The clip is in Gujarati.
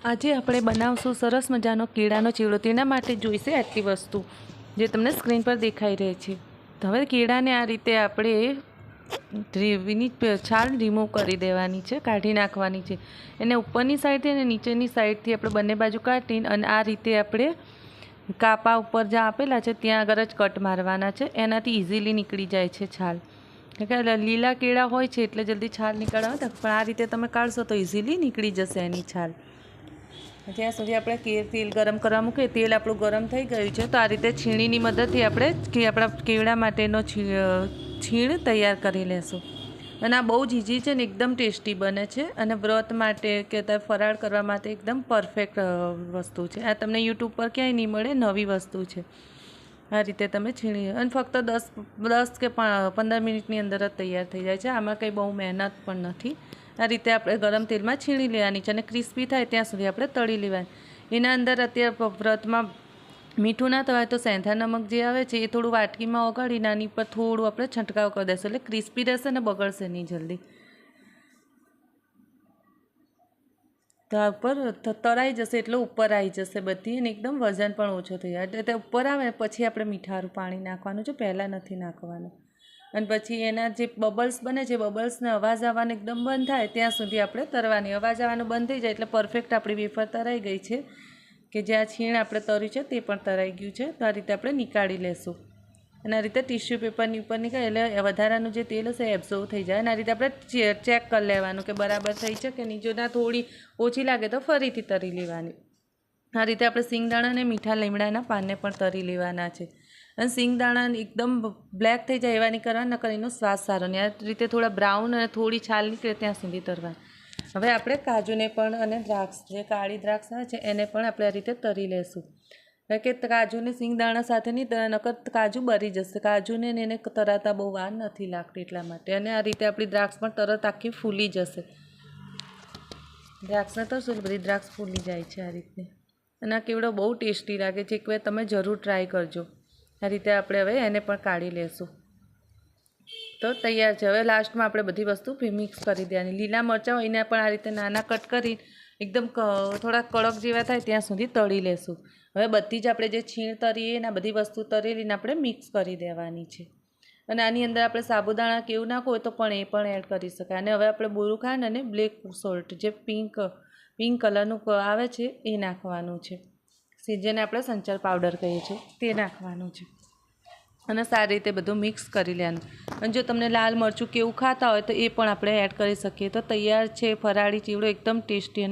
આજે આપણે બનાવશું સરસ મજાનો કેળાનો ચીવડો। તેના માટે જોઈશે આટલી વસ્તુ જે તમને સ્ક્રીન પર દેખાઈ રહી છે। તો હવે કેળાને આ રીતે આપણે ગ્રેવીની છાલ રિમૂવ કરી દેવાની છે, કાઢી નાખવાની છે। એને ઉપરની સાઈડથી અને નીચેની સાઈડથી આપણે બંને બાજુ કાઢીને અને આ રીતે આપણે કાપા ઉપર જ્યાં આપેલા છે ત્યાં આગળ જ કટ મારવાના છે। એનાથી ઇઝીલી નીકળી જાય છે છાલ। કે લીલા કેળા હોય છે એટલે જલ્દી છાલ નીકળવા હોય પણ આ રીતે તમે કાઢશો તો ઇઝીલી નીકળી જશે એની છાલ। ત્યાં સુધી આપણે તેલ ગરમ કરવા મૂકીએ। તેલ આપણું ગરમ થઈ ગયું છે તો આ રીતે છીણીની મદદથી આપણે આપણા કેળા માટેનો છીણ તૈયાર કરી લેશું। અને આ બહુ જ ઇઝી છે ને એકદમ ટેસ્ટી બને છે અને વ્રત માટે કે ફરાળ કરવા માટે એકદમ પરફેક્ટ વસ્તુ છે। આ તમને યુટ્યુબ પર ક્યાંય નહીં મળે, નવી વસ્તુ છે। આ રીતે તમે છીણી અને ફક્ત 10 કે 15 મિનિટની અંદર જ તૈયાર થઈ જાય છે। આમાં કંઈ બહુ મહેનત પણ નથી। આ રીતે આપણે ગરમ તેલમાં છીણી લેવાની છે અને ક્રિસ્પી થાય ત્યાં સુધી આપણે તળી લેવાની। એના અંદર અત્યારે વ્રતમાં મીઠું ના થવાય તો સેંધા નમક જે આવે છે એ થોડું વાટકીમાં ઓગાળી નાની પર થોડું આપણે છંટકાવ કરી દેશું એટલે ક્રિસ્પી રહેશે ને બગડશે નહીં જલ્દી। તો આ ઉપર તળાઈ જશે એટલે ઉપર આવી જશે બધી અને એકદમ વજન પણ ઓછો થઈ જાય। એટલે તે ઉપર આવે પછી આપણે મીઠારું પાણી નાખવાનું છે, પહેલાં નથી નાખવાનું। અને પછી એના જે બબલ્સ બને છે, બબલ્સને અવાજ આવવાનો એકદમ બંધ થાય ત્યાં સુધી આપણે તરવાની। અવાજ આવવાનું બંધ થઈ જાય એટલે પરફેક્ટ આપણી વેફર તરાઈ ગઈ છે કે જ્યાં છીણ આપણે તર્યું છે તે પણ તરાઈ ગયું છે। તો આ રીતે આપણે નીકાળી લેશું અને આ રીતે ટીશ્યુ પેપરની ઉપર નીકળે એટલે વધારાનું જે તેલ હશે એ એબ્ઝોર્વ થઈ જાય। અને આ રીતે આપણે ચેક કરી લેવાનું કે બરાબર થઈ છે કે નહીં। જો ના થોડી ઓછી લાગે તો ફરીથી તરી લેવાની। આ રીતે આપણે સિંગદાણા અને મીઠા લીમડાના પાનને પણ તરી લેવાના છે। અને સિંગદાણા એકદમ બ્લેક થઈ જાય એવા નહીં કરવાના, નકર એનો સ્વાદ સારો નહીં। આ રીતે થોડા બ્રાઉન અને થોડી છાલ નીકળે ત્યાં સુધી તરવાના। હવે આપણે કાજુને પણ અને દ્રાક્ષ જે કાળી દ્રાક્ષ આવે છે એને પણ આપણે આ રીતે તરી લેશું। કે કાજુને સિંગદાણા સાથે નહીં તરે નકર કાજુ બળી જશે। કાજુને એને તરાતા બહુ વાર નથી લાગતી એટલા માટે। અને આ રીતે આપણી દ્રાક્ષ પણ તરત આખી ફૂલી જશે। દ્રાક્ષને તરશું એટલે બધી દ્રાક્ષ ફૂલી જાય છે આ રીતે। અને આ કેવડો બહુ ટેસ્ટી લાગે છે, એકવાર તમે જરૂર ટ્રાય કરજો। આ રીતે આપણે હવે એને પણ કાઢી લેશું તો તૈયાર છે। હવે લાસ્ટમાં આપણે બધી વસ્તુ મિક્સ કરી દેવાની। લીલા મરચાં હોય એને પણ આ રીતે નાના કટ કરી એકદમ થોડા કડક જેવા થાય ત્યાં સુધી તળી લેશું। હવે બધી જ આપણે જે છીણ તરીએ ને બધી વસ્તુ તરેલીને આપણે મિક્સ કરી દેવાની છે। અને આની અંદર આપણે સાબુદાણા કે એવું નાખવું હોય તો પણ એ પણ એડ કરી શકાય। અને હવે આપણે બોરું ખાંડ અને બ્લેક સોલ્ટ જે પિંક કલરનું આવે છે એ નાખવાનું છે, જેને આપણે સંચર પાવડર કહીએ છીએ તે નાખવાનું છે। અને સારી રીતે બધું મિક્સ કરી લેવાનું। અને જો તમને લાલ મરચું કે એવું ખાતા હોય તો એ પણ આપણે એડ કરી શકીએ। તો તૈયાર છે ફરાળી ચીવડો, એકદમ ટેસ્ટી અને